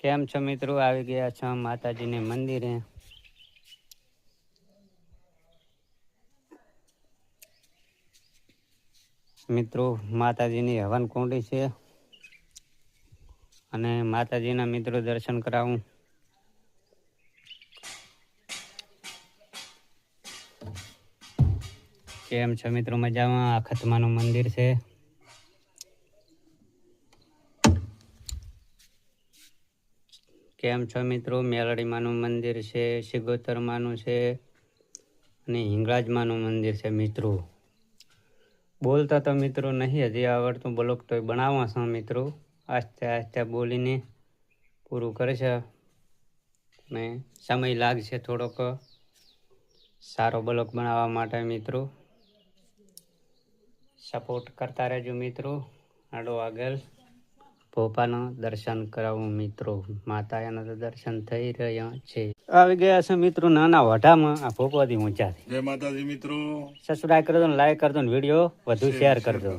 કેમ છો મિત્રો? આવી ગયા છો માતાજીને મંદિરે. મિત્રો માતાજીની હવન કુંડી છે અને માતાજીના મિત્રો દર્શન કરાવું. કેમ છો મિત્રો? મજામાં? આ ખતમાનું મંદિર છે. કેમ છો મિત્રો? મેલડીમાનું મંદિર છે, સિગોતરમાનું છે અને હિંગળાજમાનું મંદિર છે. મિત્રો બોલતા તો મિત્રો નહીં હજી આવડતું, બ્લોગ તો બનાવવા છો મિત્રો. આસ્તે આસ્તે બોલીને પૂરું કરે છે ને સમય લાગશે થોડોક સારો બ્લોગ બનાવવા માટે. મિત્રો સપોર્ટ કરતા રહેજો મિત્રો. આડો આગળ ભોપાના દર્શન કરાવું મિત્રો. માતાના તો દર્શન થઈ રહ્યા છે. આવી ગયા છે મિત્રો નાના વઢામાં. આ ભોપાથી ઊંચા. જય માતાજી મિત્રો. સબસ્ક્રાઇબ કરજો, લાઈક કરજો, વિડીયો વધુ શેર કરજો.